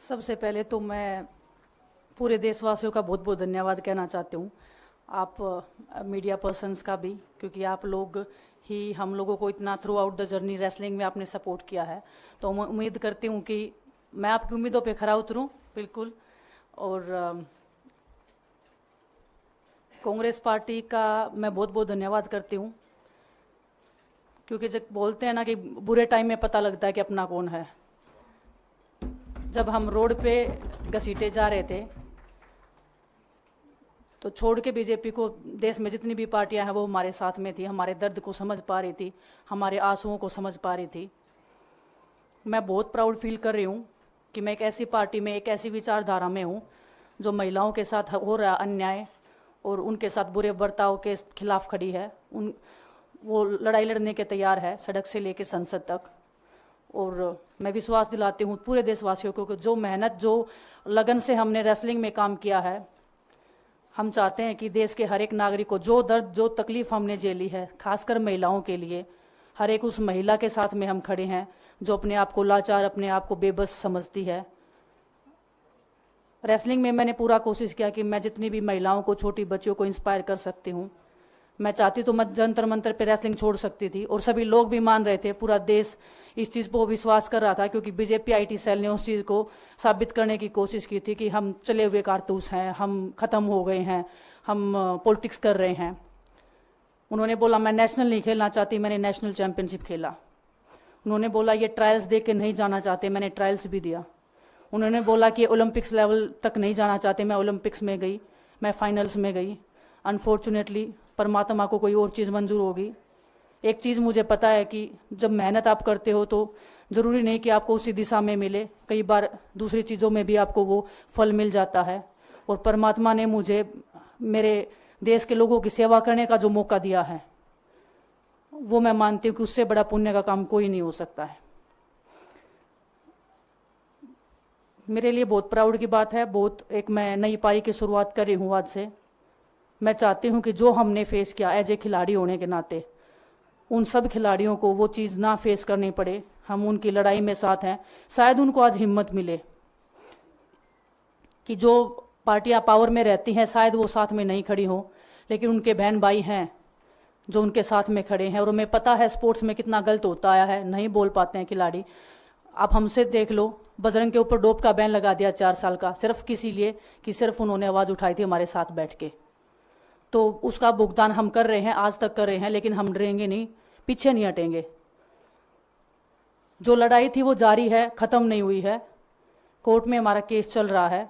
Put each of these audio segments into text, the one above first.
सबसे पहले तो मैं पूरे देशवासियों का बहुत बहुत धन्यवाद कहना चाहती हूँ। आप मीडिया पर्सन्स का भी, क्योंकि आप लोग ही हम लोगों को इतना through out the journey wrestling में आपने सपोर्ट किया है। तो मैं उम्मीद करती हूँ कि मैं आपकी उम्मीदों पे खरा उतरूँ बिल्कुल। और कांग्रेस पार्टी का मैं बहुत बहुत धन्यवाद करती हूँ, क्योंकि जब बोलते हैं ना कि बुरे टाइम में पता लगता है कि अपना कौन है। जब हम रोड पे घसीटे जा रहे थे तो छोड़ के बीजेपी को, देश में जितनी भी पार्टियां हैं वो हमारे साथ में थी, हमारे दर्द को समझ पा रही थी, हमारे आंसुओं को समझ पा रही थी। मैं बहुत प्राउड फील कर रही हूँ कि मैं एक ऐसी पार्टी में, एक ऐसी विचारधारा में हूँ जो महिलाओं के साथ हो रहा अन्याय और उनके साथ बुरे बर्ताव के खिलाफ खड़ी है। वो लड़ाई लड़ने के तैयार है, सड़क से लेकर संसद तक। और मैं विश्वास दिलाती हूँ पूरे देशवासियों को कि जो मेहनत, जो लगन से हमने रेसलिंग में काम किया है, हम चाहते हैं कि देश के हर एक नागरिक को जो दर्द, जो तकलीफ हमने झेली है, खासकर महिलाओं के लिए, हर एक उस महिला के साथ में हम खड़े हैं जो अपने आप को लाचार, अपने आप को बेबस समझती है। रेसलिंग में मैंने पूरा कोशिश किया कि मैं जितनी भी महिलाओं को, छोटी बच्चियों को इंस्पायर कर सकती हूँ। मैं चाहती तो मैं जंतर मंतर पे रेसलिंग छोड़ सकती थी, और सभी लोग भी मान रहे थे, पूरा देश इस चीज़ पर विश्वास कर रहा था, क्योंकि बीजेपी आईटी सेल ने उस चीज़ को साबित करने की कोशिश की थी कि हम चले हुए कारतूस हैं, हम ख़त्म हो गए हैं, हम पॉलिटिक्स कर रहे हैं। उन्होंने बोला मैं नेशनल नहीं खेलना चाहती, मैंने नेशनल चैम्पियनशिप खेला। उन्होंने बोला ये ट्रायल्स दे के नहीं जाना चाहते, मैंने ट्रायल्स भी दिया। उन्होंने बोला कि ओलंपिक्स लेवल तक नहीं जाना चाहते, मैं ओलंपिक्स में गई, मैं फाइनल्स में गई। अनफॉर्चुनेटली परमात्मा को कोई और चीज़ मंजूर होगी। एक चीज़ मुझे पता है कि जब मेहनत आप करते हो तो ज़रूरी नहीं कि आपको उसी दिशा में मिले, कई बार दूसरी चीज़ों में भी आपको वो फल मिल जाता है। और परमात्मा ने मुझे मेरे देश के लोगों की सेवा करने का जो मौका दिया है, वो मैं मानती हूँ कि उससे बड़ा पुण्य का काम कोई नहीं हो सकता है। मेरे लिए बहुत प्राउड की बात है। एक मैं नई पारी की शुरुआत कर रही हूँ आज से। मैं चाहती हूँ कि जो हमने फेस किया एज ए खिलाड़ी होने के नाते, उन सब खिलाड़ियों को वो चीज़ ना फेस करनी पड़े। हम उनकी लड़ाई में साथ हैं। शायद उनको आज हिम्मत मिले कि जो पार्टियां पावर में रहती हैं शायद वो साथ में नहीं खड़ी हों, लेकिन उनके बहन भाई हैं जो उनके साथ में खड़े हैं। और हमें पता है स्पोर्ट्स में कितना गलत होता आया है, नहीं बोल पाते हैं खिलाड़ी। आप हमसे देख लो, बजरंग के ऊपर डोप का बैन लगा दिया 4 साल का, सिर्फ किसी लिए कि सिर्फ उन्होंने आवाज़ उठाई थी हमारे साथ बैठ के। तो उसका भुगतान हम कर रहे हैं, आज तक कर रहे हैं, लेकिन हम डरेंगे नहीं, पीछे नहीं हटेंगे। जो लड़ाई थी वो जारी है, ख़त्म नहीं हुई है। कोर्ट में हमारा केस चल रहा है,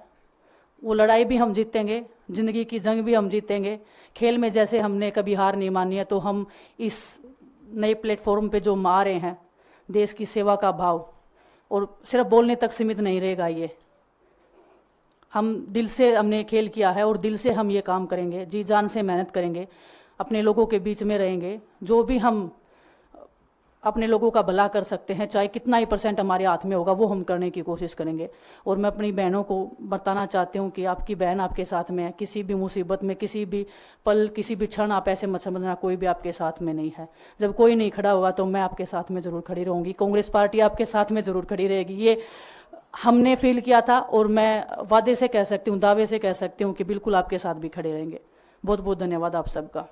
वो लड़ाई भी हम जीतेंगे, ज़िंदगी की जंग भी हम जीतेंगे। खेल में जैसे हमने कभी हार नहीं मानी है, तो हम इस नए प्लेटफॉर्म पे जो आ रहे हैं, देश की सेवा का भाव, और सिर्फ बोलने तक सीमित नहीं रहेगा। ये हम दिल से हमने खेल किया है और दिल से हम ये काम करेंगे, जी जान से मेहनत करेंगे, अपने लोगों के बीच में रहेंगे। जो भी हम अपने लोगों का भला कर सकते हैं, चाहे कितना ही % हमारे हाथ में होगा, वो हम करने की कोशिश करेंगे। और मैं अपनी बहनों को बताना चाहती हूँ कि आपकी बहन आपके साथ में है। किसी भी मुसीबत में, किसी भी पल, किसी भी क्षण आप ऐसे मत समझना कोई भी आपके साथ में नहीं है। जब कोई नहीं खड़ा होगा तो मैं आपके साथ में ज़रूर खड़ी रहूँगी, कांग्रेस पार्टी आपके साथ में ज़रूर खड़ी रहेगी। ये हमने फील किया था, और मैं वादे से कह सकती हूँ, दावे से कह सकती हूँ कि बिल्कुल आपके साथ भी खड़े रहेंगे। बहुत बहुत धन्यवाद आप सबका।